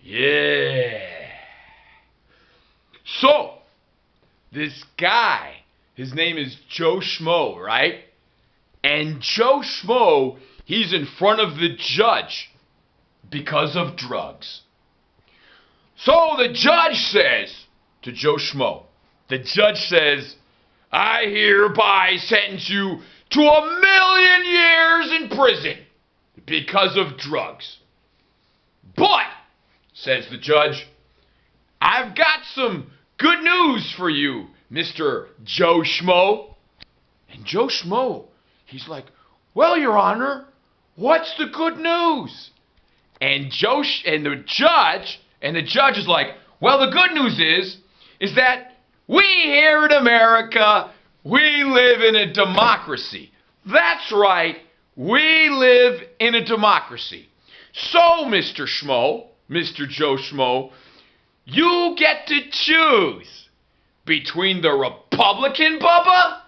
Yeah. So, this guy, his name is Joe Schmo, right? And Joe Schmo, he's in front of the judge because of drugs. So the judge says to Joe Schmo, the judge says, I hereby sentence you to 1,000,000 years in prison because of drugs. But, says the judge, I've got some good news for you, Mr. Joe Schmo. And Joe Schmo, he's like, well, Your Honor, what's the good news? And the judge is like, well, the good news is that we here in America, we live in a democracy. That's right, we live in a democracy. So, Mr. Schmo, Mr. Joe Schmo, you get to choose between the Republican Bubbba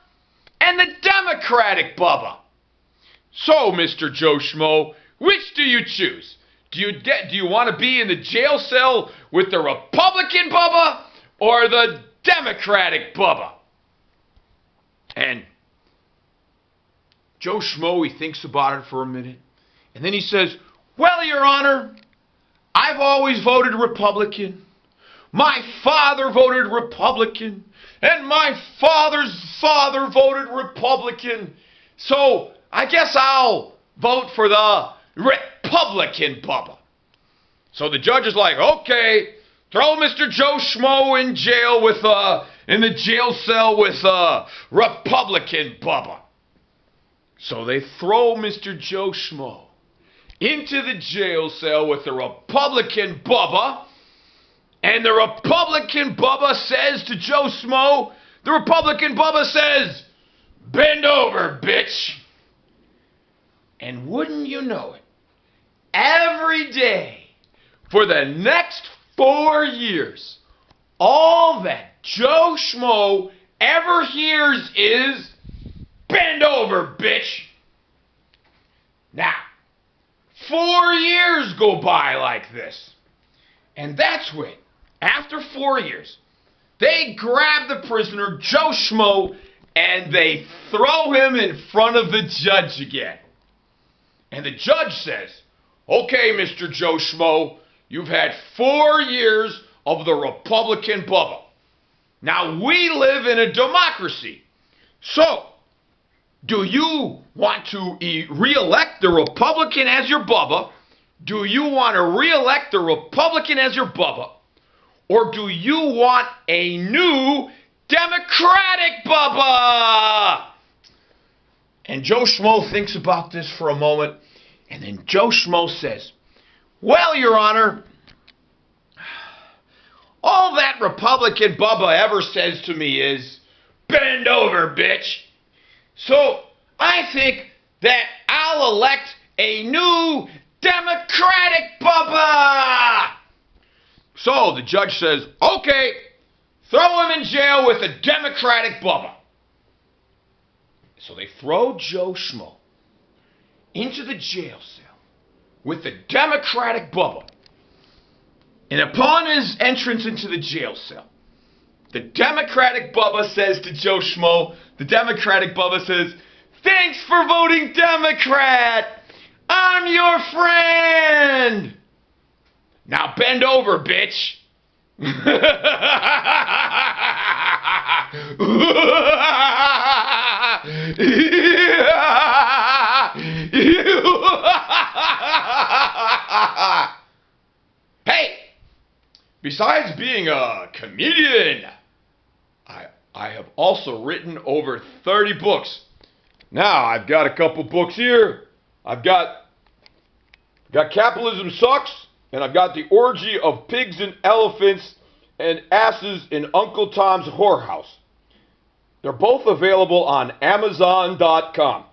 and the Democratic Bubbba. So, Mr. Joe Schmo, which do you choose? Do you want to be in the jail cell with the Republican Bubbba or the Democratic Bubbba? And Joe Schmo, he thinks about it for a minute, and then he says, well, Your Honor, I've always voted Republican. My father voted Republican, and my father's father voted Republican. So I guess I'll vote for the Republican Bubbba. So the judge is like, okay, throw Mr. Joe Schmo in jail in the jail cell with Republican Bubbba. So they throw Mr. Joe Schmo into the jail cell with the Republican Bubbba. And the Republican Bubbba says to Joe Schmo, the Republican Bubbba says, bend over, bitch. And wouldn't you know it, every day for the next 4 years, all that Joe Schmo ever hears is, bend over, bitch. Now, 4 years go by like this. And that's when, after 4 years, they grab the prisoner, Joe Schmo, and they throw him in front of the judge again. And the judge says, okay, Mr. Joe Schmo, you've had 4 years of the Republican Bubbba. Now, we live in a democracy. So, do you want to re-elect the Republican as your Bubbba? Do you want to re-elect the Republican as your Bubbba? Or do you want a new Democratic Bubbba? And Joe Schmo thinks about this for a moment, and then Joe Schmo says, well, Your Honor, all that Republican Bubbba ever says to me is, bend over, bitch. So I think that I'll elect a new Democratic Bubbba. So the judge says, okay, throw him in jail with a Democratic Bubbba. So they throw Joe Schmo into the jail cell with the Democratic Bubbba. And upon his entrance into the jail cell, the Democratic Bubbba says to Joe Schmo, the Democratic Bubbba says, thanks for voting Democrat. I'm your friend. Now bend over, bitch. Hey, besides being a comedian, I have also written over 30 books. Now, I've got a couple books here. I've got Capitalism Sucks, and I've got The Orgy of Pigs and Elephants and Asses in Uncle Tom's Whorehouse. They're both available on Amazon.com.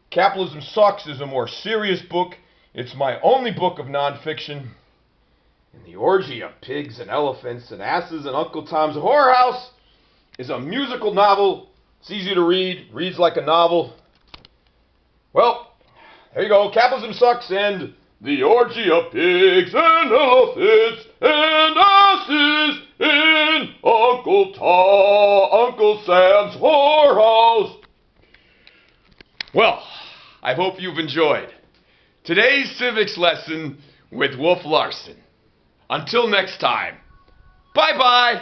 Capitalism Sucks is a more serious book. It's my only book of nonfiction. And The Orgy of Pigs and Elephants and Asses in Uncle Tom's Whorehouse is a musical novel. It's easy to read, reads like a novel. Well, Here you go. Capitalism sucks and the orgy of pigs and elephants and asses in Uncle Sam's whorehouse. Well, I hope you've enjoyed today's civics lesson with Wolf Larsen. Until next time, bye-bye.